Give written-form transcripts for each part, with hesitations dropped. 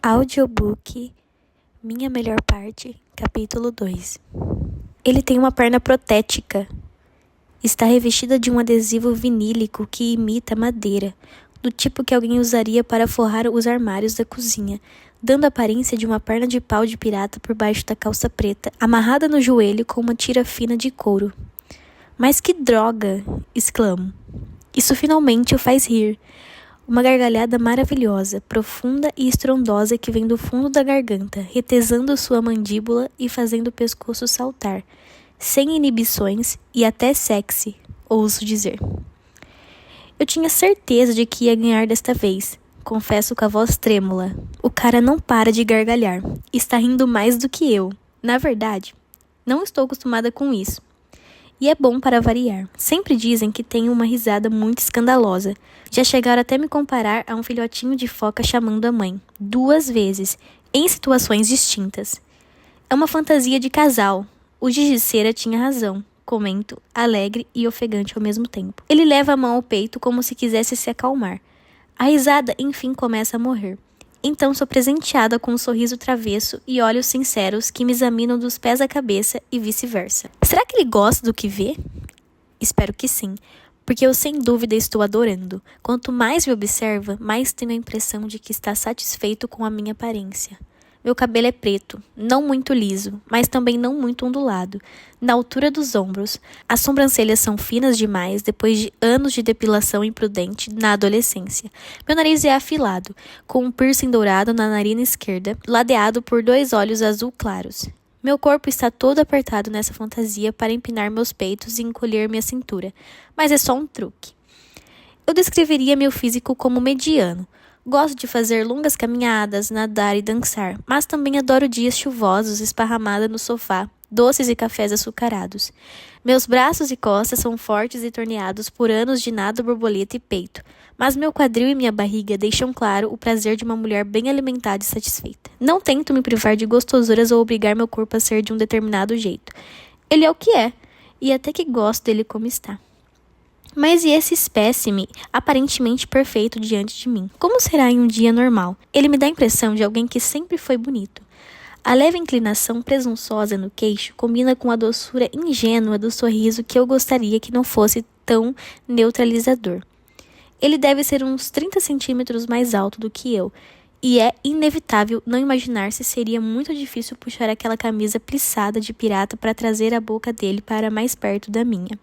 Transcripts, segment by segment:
Audiobook Minha Melhor Parte, capítulo 2. Ele tem uma perna protética. Está revestida de um adesivo vinílico que imita madeira, do tipo que alguém usaria para forrar os armários da cozinha, dando a aparência de uma perna de pau de pirata por baixo da calça preta, amarrada no joelho com uma tira fina de couro. Mas que droga! Exclamo. Isso finalmente o faz rir. Uma gargalhada maravilhosa, profunda e estrondosa que vem do fundo da garganta, retesando sua mandíbula e fazendo o pescoço saltar, sem inibições e até sexy, ouso dizer. Eu tinha certeza de que ia ganhar desta vez, confesso com a voz trêmula. O cara não para de gargalhar, está rindo mais do que eu. Na verdade, não estou acostumada com isso. E é bom para variar. Sempre dizem que tenho uma risada muito escandalosa. Já chegaram até me comparar a um filhotinho de foca chamando a mãe, 2 vezes, em situações distintas. É uma fantasia de casal. O Gigiceira tinha razão, comento, alegre e ofegante ao mesmo tempo. Ele leva a mão ao peito como se quisesse se acalmar. A risada, enfim, começa a morrer. Então sou presenteada com um sorriso travesso e olhos sinceros que me examinam dos pés à cabeça e vice-versa. Será que ele gosta do que vê? Espero que sim, porque eu sem dúvida estou adorando. Quanto mais me observa, mais tenho a impressão de que está satisfeito com a minha aparência. Meu cabelo é preto, não muito liso, mas também não muito ondulado, na altura dos ombros. As sobrancelhas são finas demais depois de anos de depilação imprudente na adolescência. Meu nariz é afilado, com um piercing dourado na narina esquerda, ladeado por 2 olhos azul claros. Meu corpo está todo apertado nessa fantasia para empinar meus peitos e encolher minha cintura, mas é só um truque. Eu descreveria meu físico como mediano. Gosto de fazer longas caminhadas, nadar e dançar, mas também adoro dias chuvosos esparramada no sofá, doces e cafés açucarados. Meus braços e costas são fortes e torneados por anos de nado, borboleta e peito, mas meu quadril e minha barriga deixam claro o prazer de uma mulher bem alimentada e satisfeita. Não tento me privar de gostosuras ou obrigar meu corpo a ser de um determinado jeito. Ele é o que é, e até que gosto dele como está. Mas e esse espécime aparentemente perfeito diante de mim? Como será em um dia normal? Ele me dá a impressão de alguém que sempre foi bonito. A leve inclinação presunçosa no queixo combina com a doçura ingênua do sorriso que eu gostaria que não fosse tão neutralizador. Ele deve ser uns 30 centímetros mais alto do que eu, e é inevitável não imaginar se seria muito difícil puxar aquela camisa plissada de pirata para trazer a boca dele para mais perto da minha.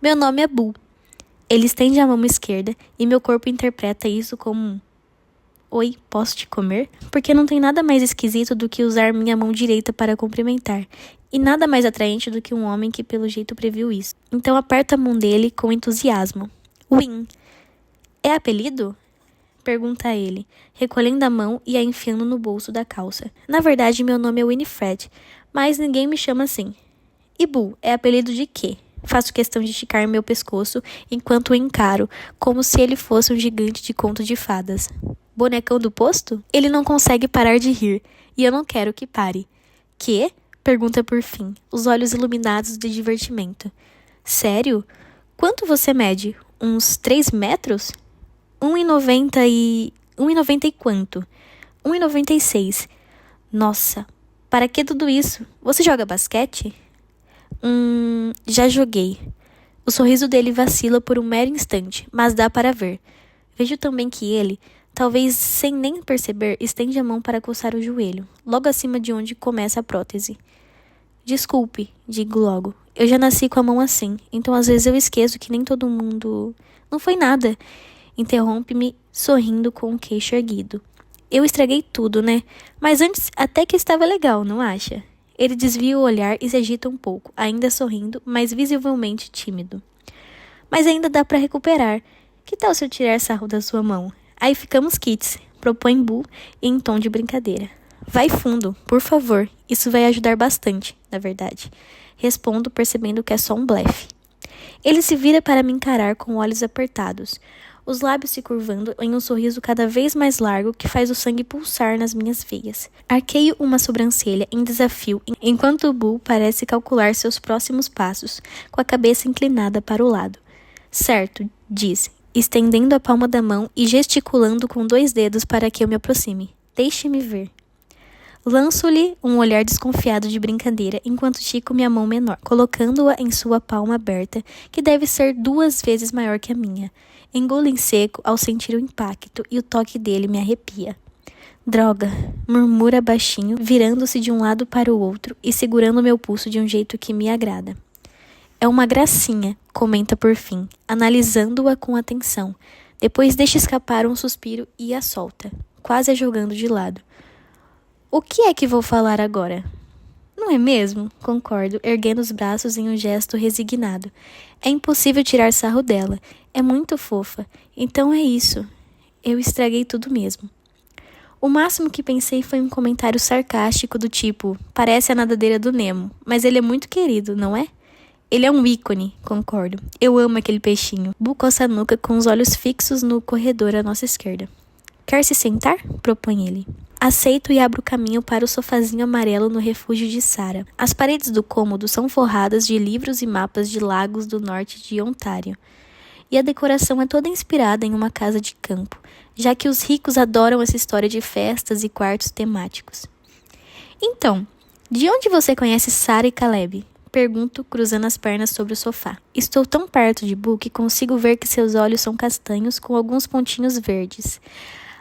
Meu nome é Boo. Ele estende a mão esquerda e meu corpo interpreta isso como um "Oi, posso te comer?" Porque não tem nada mais esquisito do que usar minha mão direita para cumprimentar, e nada mais atraente do que um homem que pelo jeito previu isso. Então aperto a mão dele com entusiasmo. Win. É apelido? Pergunta ele, recolhendo a mão e a enfiando no bolso da calça. Na verdade, meu nome é Winifred, mas ninguém me chama assim. E Boo, é apelido de quê? Faço questão de esticar meu pescoço enquanto o encaro, como se ele fosse um gigante de conto de fadas. Bonecão do posto? Ele não consegue parar de rir, e eu não quero que pare. Quê? Pergunta por fim, os olhos iluminados de divertimento. Sério? Quanto você mede? Uns 3 metros? 1,90 e... 1,90 e quanto? 1,96. Nossa, para que tudo isso? Você joga basquete? Já joguei. O sorriso dele vacila por um mero instante, mas dá para ver. Vejo também que ele, talvez sem nem perceber, estende a mão para coçar o joelho, logo acima de onde começa a prótese. Desculpe, digo logo. Eu já nasci com a mão assim, então às vezes eu esqueço que nem todo mundo... Não foi nada. Interrompe-me, sorrindo com o queixo erguido. Eu estraguei tudo, né? Mas antes até que estava legal, não acha? Ele desvia o olhar e se agita um pouco, ainda sorrindo, mas visivelmente tímido. Mas ainda dá para recuperar. Que tal se eu tirar sarro da sua mão? Aí ficamos quites, propõe Boo em tom de brincadeira. Vai fundo, por favor. Isso vai ajudar bastante, na verdade. Respondo, percebendo que é só um blefe. Ele se vira para me encarar com olhos apertados, os lábios se curvando em um sorriso cada vez mais largo que faz o sangue pulsar nas minhas veias. Arqueio uma sobrancelha em desafio, enquanto Boo parece calcular seus próximos passos, com a cabeça inclinada para o lado. Certo, diz, estendendo a palma da mão e gesticulando com 2 dedos para que eu me aproxime. Deixe-me ver. Lanço-lhe um olhar desconfiado de brincadeira enquanto estico minha mão menor, colocando-a em sua palma aberta, que deve ser 2 vezes maior que a minha. Engulo em seco ao sentir o impacto e o toque dele me arrepia. Droga, murmura baixinho, virando-se de um lado para o outro e segurando meu pulso de um jeito que me agrada. É uma gracinha, comenta por fim, analisando-a com atenção. Depois deixa escapar um suspiro e a solta, quase a jogando de lado. O que é que vou falar agora? Não é mesmo? Concordo, erguendo os braços em um gesto resignado. É impossível tirar sarro dela. É muito fofa. Então é isso. Eu estraguei tudo mesmo. O máximo que pensei foi um comentário sarcástico do tipo, parece a nadadeira do Nemo, mas ele é muito querido, não é? Ele é um ícone, concordo. Eu amo aquele peixinho. Bu coça a nuca com os olhos fixos no corredor à nossa esquerda. Quer se sentar? Propõe ele. Aceito e abro caminho para o sofazinho amarelo no refúgio de Sarah. As paredes do cômodo são forradas de livros e mapas de lagos do norte de Ontário. E a decoração é toda inspirada em uma casa de campo, já que os ricos adoram essa história de festas e quartos temáticos. Então, de onde você conhece Sarah e Caleb? Pergunto, cruzando as pernas sobre o sofá. Estou tão perto de Bu que consigo ver que seus olhos são castanhos com alguns pontinhos verdes.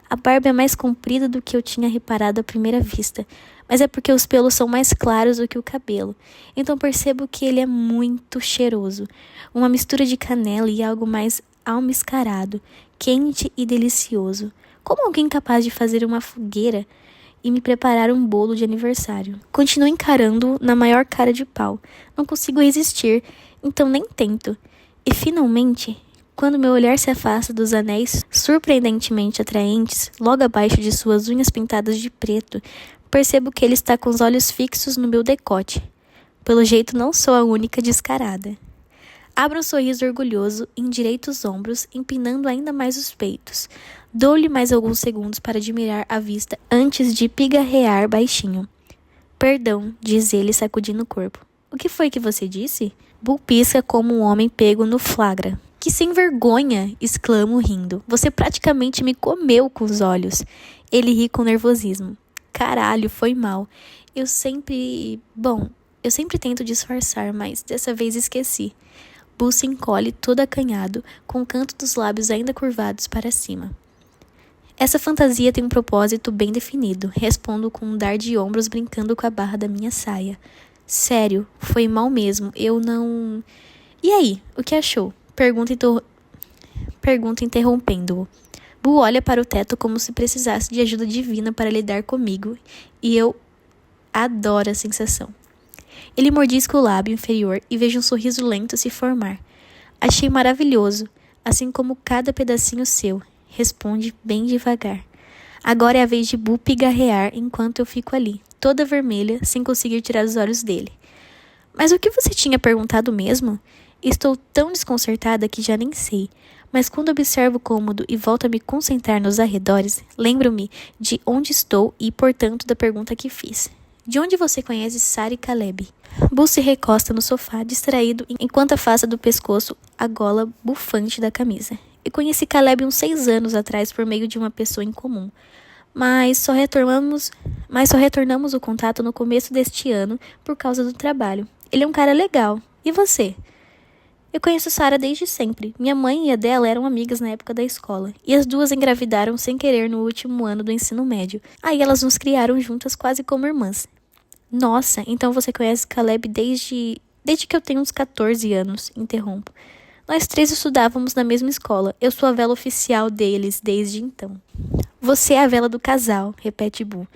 A barba é mais comprida do que eu tinha reparado à primeira vista, mas é porque os pelos são mais claros do que o cabelo. Então percebo que ele é muito cheiroso. Uma mistura de canela e algo mais almiscarado, quente e delicioso. Como alguém capaz de fazer uma fogueira e me preparar um bolo de aniversário? Continuo encarando-o na maior cara de pau. Não consigo resistir, então nem tento. E finalmente, quando meu olhar se afasta dos anéis surpreendentemente atraentes, logo abaixo de suas unhas pintadas de preto, percebo que ele está com os olhos fixos no meu decote. Pelo jeito não sou a única descarada. Abro um sorriso orgulhoso, endireito os ombros, empinando ainda mais os peitos. Dou-lhe mais alguns segundos para admirar a vista antes de pigarrear baixinho. Perdão, diz ele sacudindo o corpo. O que foi que você disse? Bu pisca como um homem pego no flagra. Que sem vergonha! Exclamo rindo. Você praticamente me comeu com os olhos. Ele ri com nervosismo. Caralho, foi mal. Eu sempre tento disfarçar, mas dessa vez esqueci. Bu se encolhe todo acanhado, com o canto dos lábios ainda curvados para cima. Essa fantasia tem um propósito bem definido. Respondo com um dar de ombros brincando com a barra da minha saia. Sério, foi mal mesmo. Eu não... E aí, o que achou? Pergunta interrompendo-o. Bu olha para o teto como se precisasse de ajuda divina para lidar comigo, e eu adoro a sensação. Ele mordisca o lábio inferior e vejo um sorriso lento se formar. Achei maravilhoso, assim como cada pedacinho seu, responde bem devagar. Agora é a vez de Bu pigarrear enquanto eu fico ali, toda vermelha, sem conseguir tirar os olhos dele. Mas o que você tinha perguntado mesmo? Estou tão desconcertada que já nem sei, mas quando observo o cômodo e volto a me concentrar nos arredores, lembro-me de onde estou e, portanto, da pergunta que fiz. De onde você conhece Sarah e Caleb? Bu se recosta no sofá, distraído, enquanto afasta do pescoço a gola bufante da camisa. Eu conheci Caleb uns 6 anos atrás por meio de uma pessoa em comum, mas só retornamos o contato no começo deste ano por causa do trabalho. Ele é um cara legal. E você? Eu conheço Sarah desde sempre. Minha mãe e a dela eram amigas na época da escola. E as duas engravidaram sem querer no último ano do ensino médio. Aí elas nos criaram juntas quase como irmãs. Nossa, então você conhece Caleb desde que eu tenho uns 14 anos, interrompo. Nós 3 estudávamos na mesma escola. Eu sou a vela oficial deles desde então. Você é a vela do casal, repete Bu.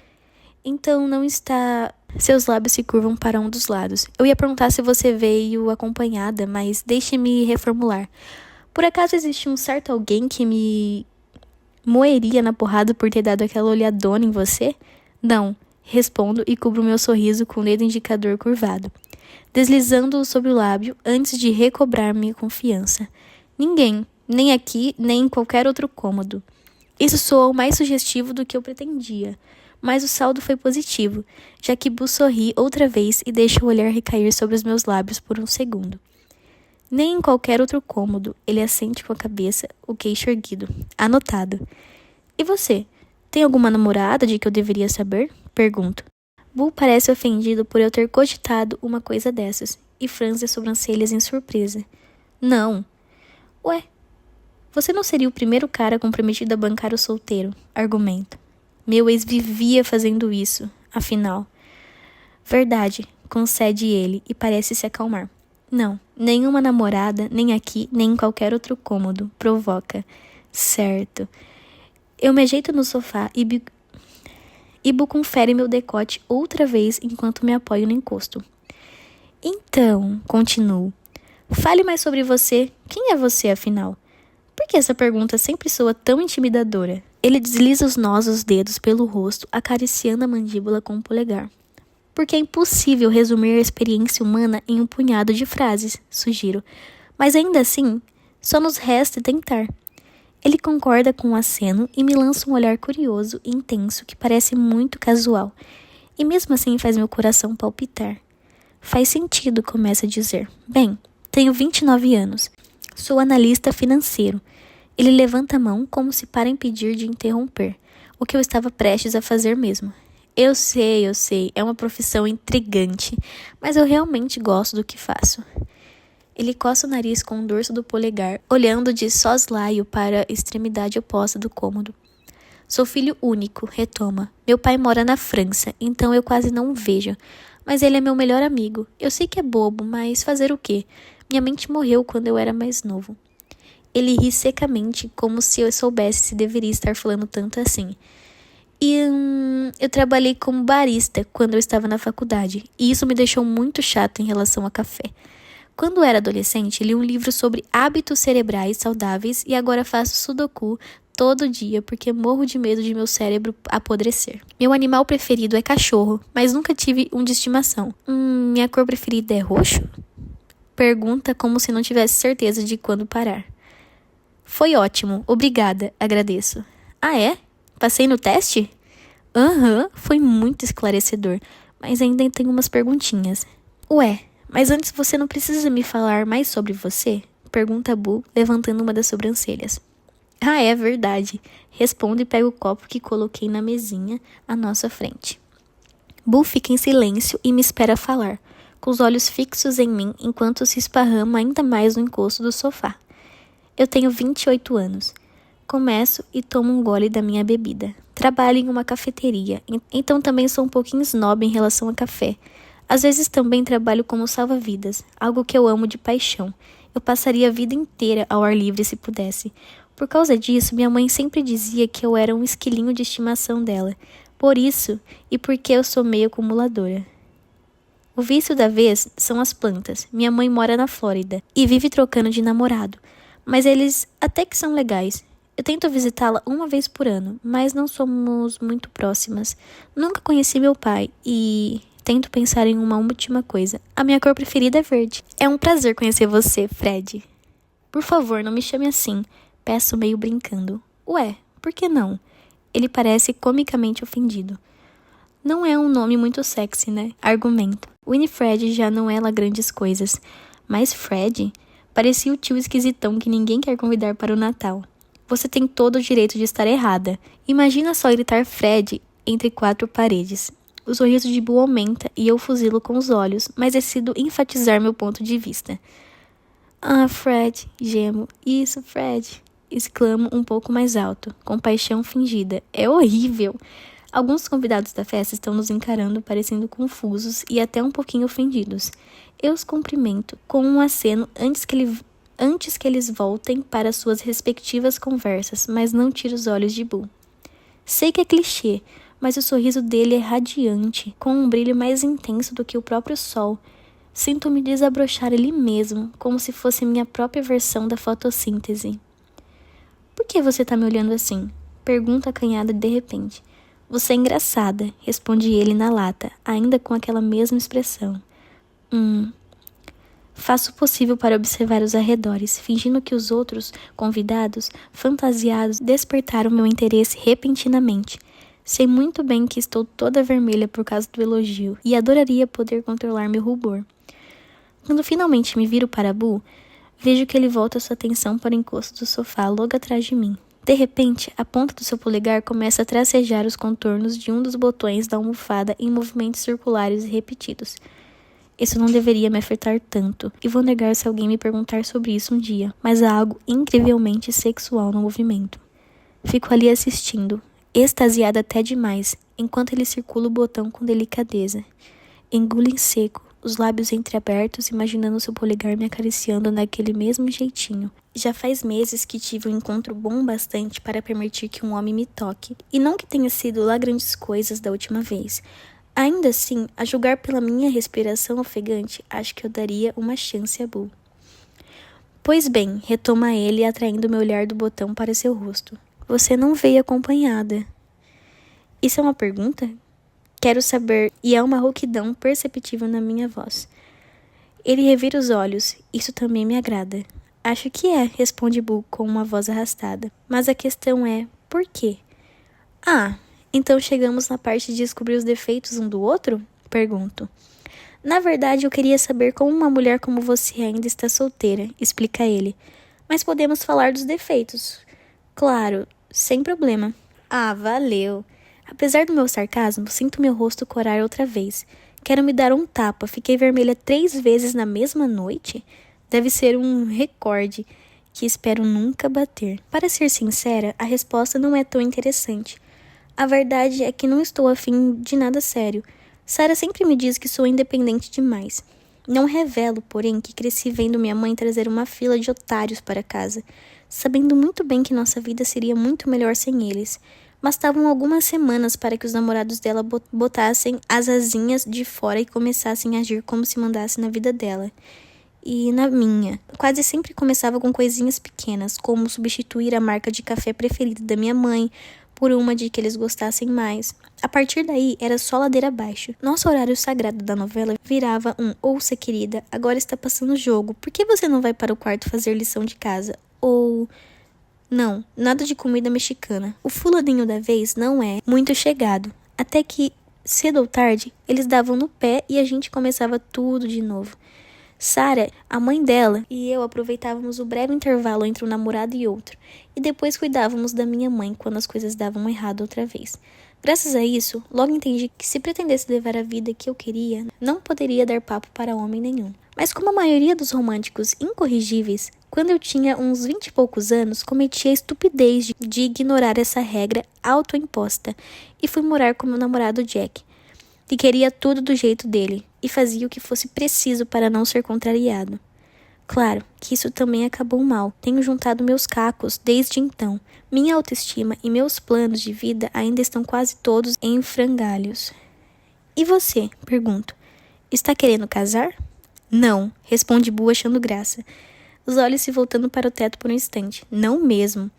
Então não está... Seus lábios se curvam para um dos lados. Eu ia perguntar se você veio acompanhada, mas deixe-me reformular. Por acaso existe um certo alguém que me moeria na porrada por ter dado aquela olhadona em você? Não, respondo e cubro meu sorriso com o dedo indicador curvado, deslizando-o sobre o lábio antes de recobrar minha confiança. Ninguém, nem aqui, nem em qualquer outro cômodo. Isso soou mais sugestivo do que eu pretendia. Mas o saldo foi positivo, já que Bu sorri outra vez e deixa o olhar recair sobre os meus lábios por um segundo. Nem em qualquer outro cômodo, ele assente com a cabeça, o queixo erguido. Anotado. E você? Tem alguma namorada de que eu deveria saber? Pergunto. Bu parece ofendido por eu ter cogitado uma coisa dessas e franze as sobrancelhas em surpresa. Não. Ué, você não seria o primeiro cara comprometido a bancar o solteiro, argumento. Meu ex vivia fazendo isso, afinal. Verdade, concede ele e parece se acalmar. Não, nenhuma namorada, nem aqui, nem em qualquer outro cômodo, provoca. Certo. Eu me ajeito no sofá e Bu confere meu decote outra vez enquanto me apoio no encosto. Então, continuo. Fale mais sobre você. Quem é você, afinal? Por que essa pergunta sempre soa tão intimidadora? Ele desliza os nós dos dedos pelo rosto, acariciando a mandíbula com o polegar. Porque é impossível resumir a experiência humana em um punhado de frases, sugiro. Mas ainda assim, só nos resta tentar. Ele concorda com um aceno e me lança um olhar curioso e intenso que parece muito casual. E mesmo assim faz meu coração palpitar. Faz sentido, começa a dizer. Bem, tenho 29 anos. Sou analista financeiro. Ele levanta a mão como se para impedir de interromper, o que eu estava prestes a fazer mesmo. Eu sei, é uma profissão intrigante, mas eu realmente gosto do que faço. Ele coça o nariz com o dorso do polegar, olhando de soslaio para a extremidade oposta do cômodo. Sou filho único, retoma. Meu pai mora na França, então eu quase não o vejo. Mas ele é meu melhor amigo. Eu sei que é bobo, mas fazer o quê? Minha mente morreu quando eu era mais novo. Ele ri secamente, como se eu soubesse se deveria estar falando tanto assim. Eu trabalhei como barista quando eu estava na faculdade, e isso me deixou muito chato em relação a café. Quando eu era adolescente, li um livro sobre hábitos cerebrais saudáveis e agora faço sudoku todo dia porque morro de medo de meu cérebro apodrecer. Meu animal preferido é cachorro, mas nunca tive um de estimação. Minha cor preferida é roxo? Pergunta como se não tivesse certeza de quando parar. Foi ótimo, obrigada, agradeço. Ah, é? Passei no teste? Aham, foi muito esclarecedor, mas ainda tenho umas perguntinhas. Ué, mas antes você não precisa me falar mais sobre você? Pergunta Bu, levantando uma das sobrancelhas. Ah, é verdade. Respondo e pego o copo que coloquei na mesinha à nossa frente. Bu fica em silêncio e me espera falar, com os olhos fixos em mim enquanto se esparrama ainda mais no encosto do sofá. Eu tenho 28 anos. Começo e tomo um gole da minha bebida. Trabalho em uma cafeteria, então também sou um pouquinho snob em relação a café. Às vezes também trabalho como salva-vidas, algo que eu amo de paixão. Eu passaria a vida inteira ao ar livre se pudesse. Por causa disso, minha mãe sempre dizia que eu era um esquilinho de estimação dela. Por isso, e porque eu sou meio acumuladora. O vício da vez são as plantas. Minha mãe mora na Flórida e vive trocando de namorado. Mas eles até que são legais. Eu tento visitá-la uma vez por ano, mas não somos muito próximas. Nunca conheci meu pai e tento pensar em uma última coisa. A minha cor preferida é verde. É um prazer conhecer você, Fred. Por favor, não me chame assim. Peço meio brincando. Ué, por que não? Ele parece comicamente ofendido. Não é um nome muito sexy, né? Argumento. Winifred já não é lá grandes coisas. Mas Fred parecia o tio esquisitão que ninguém quer convidar para o Natal. Você tem todo o direito de estar errada. Imagina só gritar Fred entre 4 paredes. O sorriso de Bu aumenta e eu fuzilo com os olhos, mas decido enfatizar meu ponto de vista. Ah, Fred, gemo. Isso, Fred. Exclamo um pouco mais alto, com paixão fingida. É horrível. Alguns convidados da festa estão nos encarando, parecendo confusos e até um pouquinho ofendidos. Eu os cumprimento com um aceno antes que eles voltem para suas respectivas conversas, mas não tiro os olhos de Bu. Sei que é clichê, mas o sorriso dele é radiante, com um brilho mais intenso do que o próprio sol. Sinto-me desabrochar ali mesmo, como se fosse minha própria versão da fotossíntese. Por que você tá me olhando assim? Pergunta acanhada de repente. Você é engraçada, responde ele na lata, ainda com aquela mesma expressão. Faço o possível para observar os arredores, fingindo que os outros convidados, fantasiados, despertaram meu interesse repentinamente. Sei muito bem que estou toda vermelha por causa do elogio e adoraria poder controlar meu rubor. Quando finalmente me viro para Bu, vejo que ele volta sua atenção para o encosto do sofá logo atrás de mim. De repente, a ponta do seu polegar começa a tracejar os contornos de um dos botões da almofada em movimentos circulares e repetidos. Isso não deveria me afetar tanto, e vou negar se alguém me perguntar sobre isso um dia, mas há algo incrivelmente sexual no movimento. Fico ali assistindo, extasiada até demais, enquanto ele circula o botão com delicadeza. Engulo em seco, os lábios entreabertos, imaginando seu polegar me acariciando naquele mesmo jeitinho. Já faz meses que tive um encontro bom bastante para permitir que um homem me toque, e não que tenha sido lá grandes coisas da última vez. Ainda assim, a julgar pela minha respiração ofegante, acho que eu daria uma chance a Boo. Pois bem, retoma ele, atraindo meu olhar do botão para seu rosto. Você não veio acompanhada. Isso é uma pergunta? Quero saber, e há uma rouquidão perceptível na minha voz. Ele revira os olhos, isso também me agrada. Acho que é, responde Boo com uma voz arrastada. Mas a questão é, por quê? Então chegamos na parte de descobrir os defeitos um do outro? Pergunto. Na verdade, eu queria saber como uma mulher como você ainda está solteira, explica ele. Mas podemos falar dos defeitos. Claro, sem problema. Valeu. Apesar do meu sarcasmo, sinto meu rosto corar outra vez. Quero me dar um tapa. Fiquei vermelha 3 vezes na mesma noite? Deve ser um recorde que espero nunca bater. Para ser sincera, a resposta não é tão interessante. A verdade é que não estou afim de nada sério. Sarah sempre me diz que sou independente demais. Não revelo, porém, que cresci vendo minha mãe trazer uma fila de otários para casa, sabendo muito bem que nossa vida seria muito melhor sem eles. Bastavam algumas semanas para que os namorados dela botassem as asinhas de fora e começassem a agir como se mandasse na vida dela. E na minha. Quase sempre começava com coisinhas pequenas, como substituir a marca de café preferida da minha mãe por uma de que eles gostassem mais. A partir daí, era só ladeira abaixo. Nosso horário sagrado da novela virava um ouça, querida, agora está passando o jogo. Por que você não vai para o quarto fazer lição de casa? Ou... Não, nada de comida mexicana. O fulaninho da vez não é muito chegado. Até que, cedo ou tarde, eles davam no pé e a gente começava tudo de novo. Sarah, a mãe dela, e eu aproveitávamos o breve intervalo entre um namorado e outro, e depois cuidávamos da minha mãe quando as coisas davam errado outra vez. Graças a isso, logo entendi que se pretendesse levar a vida que eu queria, não poderia dar papo para homem nenhum. Mas como a maioria dos românticos incorrigíveis, quando eu tinha uns 20 e poucos anos, cometi a estupidez de ignorar essa regra autoimposta e fui morar com meu namorado Jack, que queria tudo do jeito dele e fazia o que fosse preciso para não ser contrariado. Claro que isso também acabou mal. Tenho juntado meus cacos desde então. Minha autoestima e meus planos de vida ainda estão quase todos em frangalhos. E você? Pergunto. Está querendo casar? Não, responde Boo achando graça. Os olhos se voltando para o teto por um instante. Não mesmo.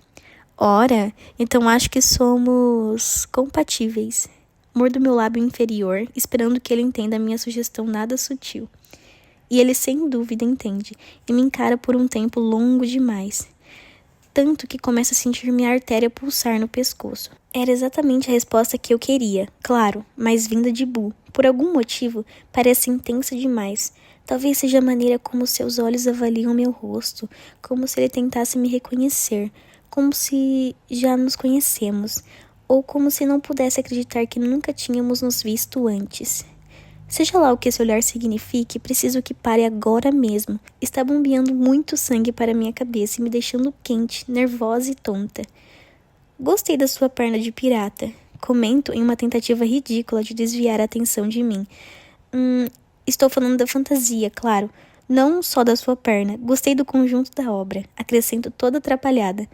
Ora, então acho que somos compatíveis. Mordo meu lábio inferior, esperando que ele entenda a minha sugestão nada sutil. E ele sem dúvida entende, e me encara por um tempo longo demais. Tanto que começo a sentir minha artéria pulsar no pescoço. Era exatamente a resposta que eu queria, claro, mas vinda de Boo. Por algum motivo, parece intensa demais. Talvez seja a maneira como seus olhos avaliam meu rosto, como se ele tentasse me reconhecer, como se já nos conhecemos, ou como se não pudesse acreditar que nunca tínhamos nos visto antes. Seja lá o que esse olhar signifique, preciso que pare agora mesmo. Está bombeando muito sangue para minha cabeça e me deixando quente, nervosa e tonta. Gostei da sua perna de pirata. Comento em uma tentativa ridícula de desviar a atenção de mim. Estou falando da fantasia, claro. Não só da sua perna. Gostei do conjunto da obra. Acrescento toda atrapalhada.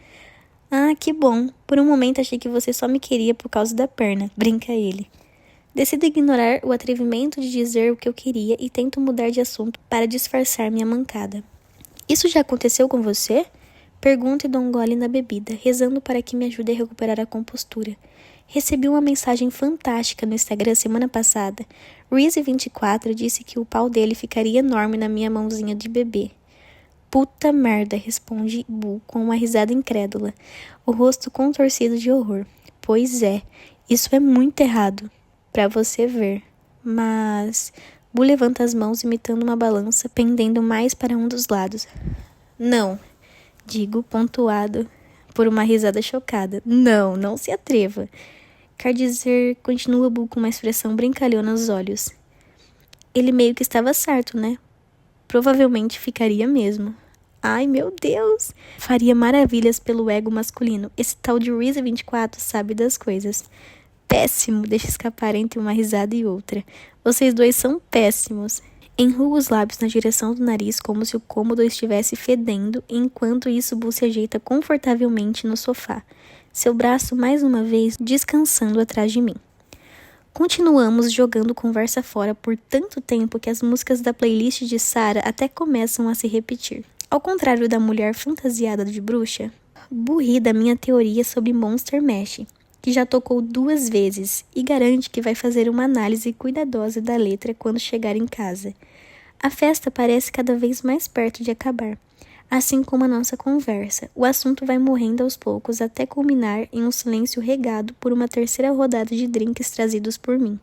Que bom. Por um momento achei que você só me queria por causa da perna. Brinca ele. Decido ignorar o atrevimento de dizer o que eu queria e tento mudar de assunto para disfarçar minha mancada. Isso já aconteceu com você? Pergunto e dou um gole na bebida, rezando para que me ajude a recuperar a compostura. Recebi uma mensagem fantástica no Instagram semana passada. Reese24 disse que o pau dele ficaria enorme na minha mãozinha de bebê. Puta merda, responde Boo com uma risada incrédula, o rosto contorcido de horror. Pois é, isso é muito errado. Pra você ver. Mas... Boo levanta as mãos imitando uma balança, pendendo mais para um dos lados. Não, digo pontuado. por uma risada chocada. Não, não se atreva. Quer dizer, continua Bu com uma expressão brincalhona nos olhos. Ele meio que estava certo, né? Provavelmente ficaria mesmo. Ai, meu Deus! Faria maravilhas pelo ego masculino. Esse tal de Reese 24 sabe das coisas. Péssimo, deixa escapar entre uma risada e outra. Vocês dois são péssimos. Enruga os lábios na direção do nariz como se o cômodo estivesse fedendo, e enquanto isso Bu se ajeita confortavelmente no sofá, seu braço mais uma vez descansando atrás de mim. Continuamos jogando conversa fora por tanto tempo que as músicas da playlist de Sarah até começam a se repetir. Ao contrário da mulher fantasiada de bruxa, Bu ri da minha teoria sobre Monster Mash, que já tocou 2 vezes, e garante que vai fazer uma análise cuidadosa da letra quando chegar em casa. A festa parece cada vez mais perto de acabar, assim como a nossa conversa. O assunto vai morrendo aos poucos até culminar em um silêncio regado por uma terceira rodada de drinks trazidos por mim.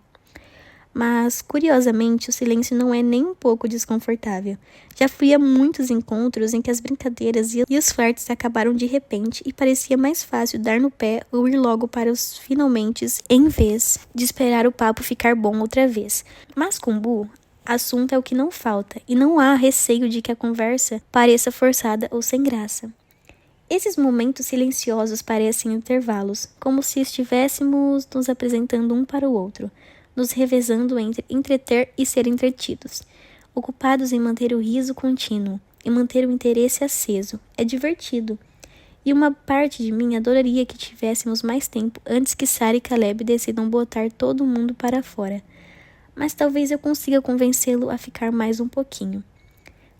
Mas, curiosamente, o silêncio não é nem um pouco desconfortável. Já fui a muitos encontros em que as brincadeiras e os flertes acabaram de repente e parecia mais fácil dar no pé ou ir logo para os finalmentes em vez de esperar o papo ficar bom outra vez. Mas com Bu, assunto é o que não falta e não há receio de que a conversa pareça forçada ou sem graça. Esses momentos silenciosos parecem intervalos, como se estivéssemos nos apresentando um para o outro, nos revezando entre entreter e ser entretidos, ocupados em manter o riso contínuo e manter o interesse aceso. É divertido. E uma parte de mim adoraria que tivéssemos mais tempo antes que Sarah e Caleb decidam botar todo mundo para fora. Mas talvez eu consiga convencê-lo a ficar mais um pouquinho.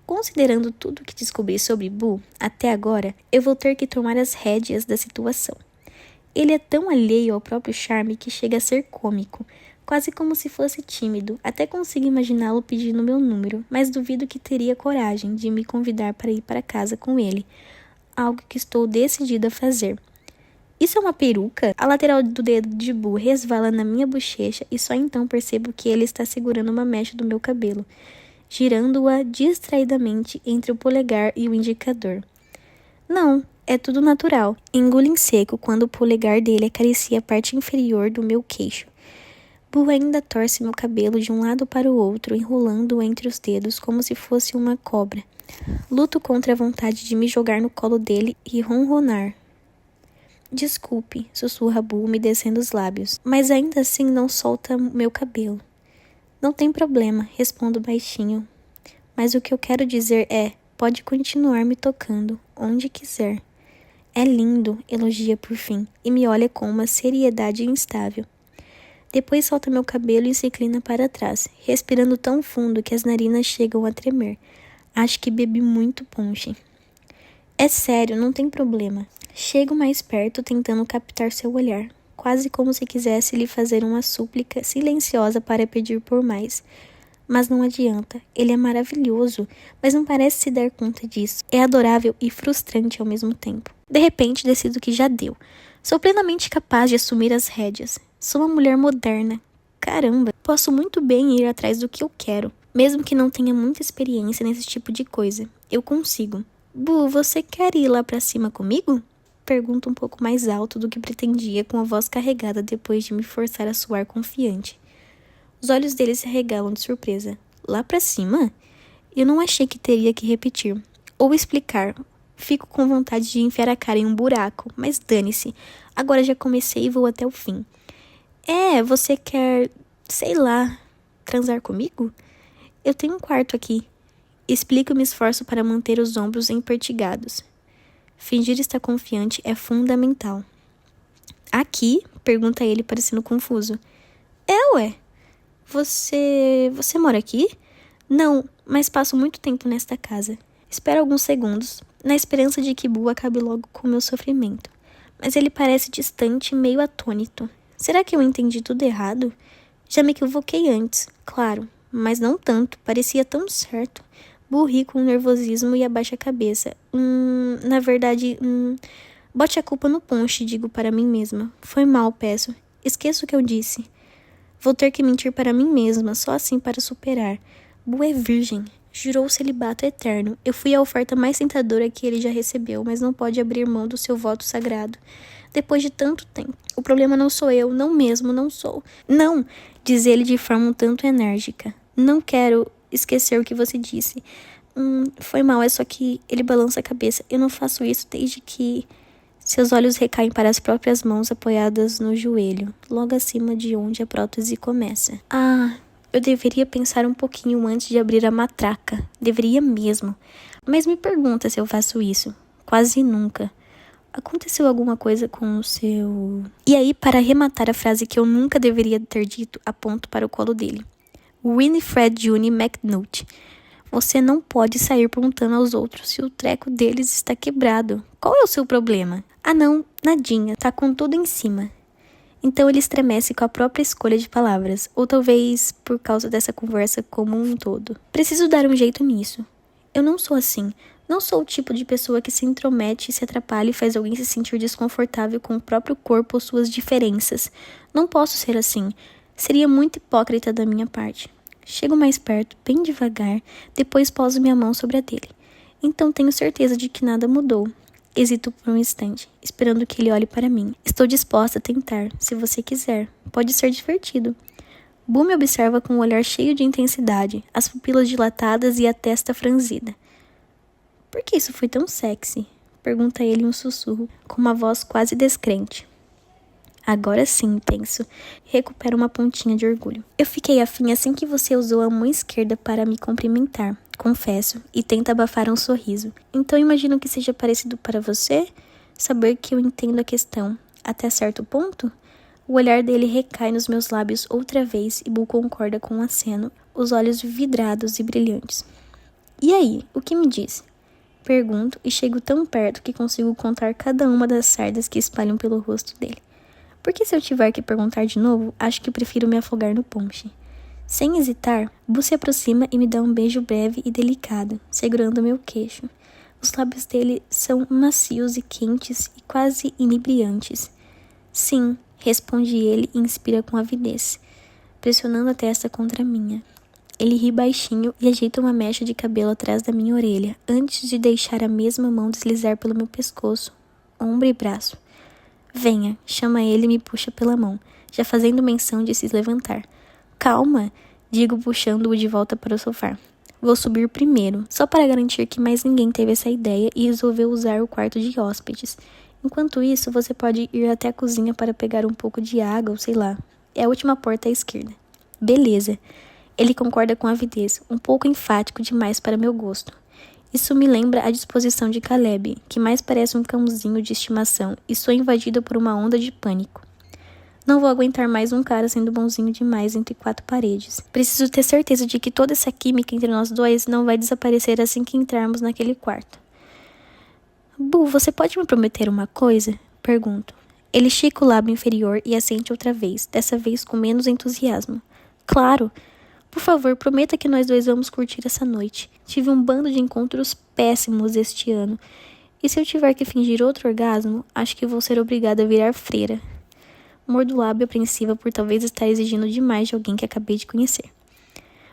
Considerando tudo que descobri sobre Bu até agora, eu vou ter que tomar as rédeas da situação. Ele é tão alheio ao próprio charme que chega a ser cômico, quase como se fosse tímido. Até consigo imaginá-lo pedindo meu número, mas duvido que teria coragem de me convidar para ir para casa com ele, algo que estou decidida a fazer. Isso é uma peruca? A lateral do dedo de Bu resvala na minha bochecha e só então percebo que ele está segurando uma mecha do meu cabelo, girando-a distraidamente entre o polegar e o indicador. Não, é tudo natural. Engulo em seco quando o polegar dele acaricia a parte inferior do meu queixo. Bu ainda torce meu cabelo de um lado para o outro, enrolando-o entre os dedos como se fosse uma cobra. Luto contra a vontade de me jogar no colo dele e ronronar. Desculpe, sussurra Bu, umedecendo os lábios, mas ainda assim não solta meu cabelo. Não tem problema, respondo baixinho. Mas o que eu quero dizer é, pode continuar me tocando, onde quiser. É lindo, elogia por fim, e me olha com uma seriedade instável. Depois solta meu cabelo e se inclina para trás, respirando tão fundo que as narinas chegam a tremer. Acho que bebi muito punch. É sério, não tem problema. Chego mais perto, tentando captar seu olhar, quase como se quisesse lhe fazer uma súplica silenciosa para pedir por mais. Mas não adianta. Ele é maravilhoso, mas não parece se dar conta disso. É adorável e frustrante ao mesmo tempo. De repente, decido que já deu. Sou plenamente capaz de assumir as rédeas. Sou uma mulher moderna. Caramba, posso muito bem ir atrás do que eu quero, mesmo que não tenha muita experiência nesse tipo de coisa. Eu consigo. Bu, você quer ir lá pra cima comigo? Pergunto um pouco mais alto do que pretendia, com a voz carregada depois de me forçar a soar confiante. Os olhos dele se arregalam de surpresa. Lá pra cima? Eu não achei que teria que repetir ou explicar. Fico com vontade de enfiar a cara em um buraco, mas dane-se. Agora já comecei e vou até o fim. Você quer, sei lá, transar comigo? Eu tenho um quarto aqui. Explico e me esforço para manter os ombros empertigados. Fingir estar confiante é fundamental. Aqui? Pergunta ele, parecendo confuso. Ué. Você mora aqui? Não, mas passo muito tempo nesta casa. Espero alguns segundos, na esperança de que Bu acabe logo com o meu sofrimento. Mas ele parece distante e meio atônito. Será que eu entendi tudo errado? Já me equivoquei antes, claro, mas não tanto, parecia tão certo. Bu ri com nervosismo e abaixa a cabeça. Na verdade, bote a culpa no ponche, digo para mim mesma. Foi mal, peço. Esqueço o que eu disse. Vou ter que mentir para mim mesma, só assim para superar. Bu é virgem. Jurou o celibato eterno. Eu fui a oferta mais tentadora que ele já recebeu, mas não pode abrir mão do seu voto sagrado. Depois de tanto tempo. O problema não sou eu, não mesmo, não sou. Não, diz ele de forma um tanto enérgica. Não quero esquecer o que você disse. Foi mal, é só que ele balança a cabeça. Eu não faço isso desde que... Seus olhos recaem para as próprias mãos apoiadas no joelho, logo acima de onde a prótese começa. Eu deveria pensar um pouquinho antes de abrir a matraca. Deveria mesmo. Mas me pergunta se eu faço isso. Quase nunca. Aconteceu alguma coisa com o seu... E aí, para arrematar a frase que eu nunca deveria ter dito, aponto para o colo dele. Winifred June McNulty. Você não pode sair perguntando aos outros se o treco deles está quebrado. Qual é o seu problema? Não, nadinha. Tá com tudo em cima. Então ele estremece com a própria escolha de palavras, ou talvez por causa dessa conversa como um todo. Preciso dar um jeito nisso. Eu não sou assim. Não sou o tipo de pessoa que se intromete, se atrapalha e faz alguém se sentir desconfortável com o próprio corpo ou suas diferenças. Não posso ser assim. Seria muito hipócrita da minha parte. Chego mais perto, bem devagar, depois poso minha mão sobre a dele. Então tenho certeza de que nada mudou. Hesito por um instante, esperando que ele olhe para mim. Estou disposta a tentar, se você quiser. Pode ser divertido. Bu me observa com um olhar cheio de intensidade, as pupilas dilatadas e a testa franzida. Por que isso foi tão sexy? Pergunta ele em um sussurro, com uma voz quase descrente. Agora sim, penso. Recupero uma pontinha de orgulho. Eu fiquei afim assim que você usou a mão esquerda para me cumprimentar, confesso, e tenta abafar um sorriso. Então imagino que seja parecido para você? Saber que eu entendo a questão, até certo ponto? O olhar dele recai nos meus lábios outra vez e Bu concorda com um aceno, os olhos vidrados e brilhantes. E aí, o que me diz? Pergunto e chego tão perto que consigo contar cada uma das sardas que espalham pelo rosto dele. Porque se eu tiver que perguntar de novo, acho que prefiro me afogar no ponche. Sem hesitar, Bu se aproxima e me dá um beijo breve e delicado, segurando meu queixo. Os lábios dele são macios e quentes e quase inebriantes. Sim, responde ele e inspira com avidez, pressionando a testa contra a minha. Ele ri baixinho e ajeita uma mecha de cabelo atrás da minha orelha, antes de deixar a mesma mão deslizar pelo meu pescoço, ombro e braço. Venha, chama ele e me puxa pela mão, já fazendo menção de se levantar. Calma, digo puxando-o de volta para o sofá. Vou subir primeiro, só para garantir que mais ninguém teve essa ideia e resolveu usar o quarto de hóspedes. Enquanto isso, você pode ir até a cozinha para pegar um pouco de água ou sei lá. É a última porta à esquerda. Beleza. Ele concorda com avidez, um pouco enfático demais para meu gosto. Isso me lembra a disposição de Caleb, que mais parece um cãozinho de estimação, e sou invadida por uma onda de pânico. Não vou aguentar mais um cara sendo bonzinho demais entre quatro paredes. Preciso ter certeza de que toda essa química entre nós dois não vai desaparecer assim que entrarmos naquele quarto. Bu, você pode me prometer uma coisa? Pergunto. Ele estica o lábio inferior e assente outra vez, dessa vez com menos entusiasmo. Claro! Por favor, prometa que nós dois vamos curtir essa noite. Tive um bando de encontros péssimos este ano. E se eu tiver que fingir outro orgasmo, acho que vou ser obrigada a virar freira. Mordo o lábio apreensiva por talvez estar exigindo demais de alguém que acabei de conhecer.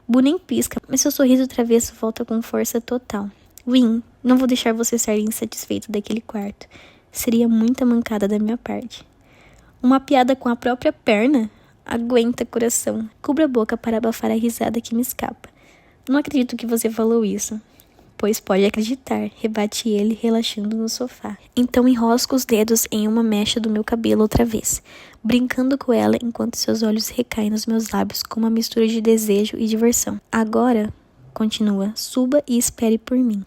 Bu nem pisca, mas seu sorriso travesso volta com força total. Win, não vou deixar você sair insatisfeito daquele quarto. Seria muita mancada da minha parte. Uma piada com a própria perna? Aguenta, coração. Cubra a boca para abafar a risada que me escapa. Não acredito que você falou isso. Pois pode acreditar, rebate ele, relaxando no sofá. Então enrosco os dedos em uma mecha do meu cabelo outra vez, brincando com ela enquanto seus olhos recaem nos meus lábios com uma mistura de desejo e diversão. Agora, continua, suba e espere por mim.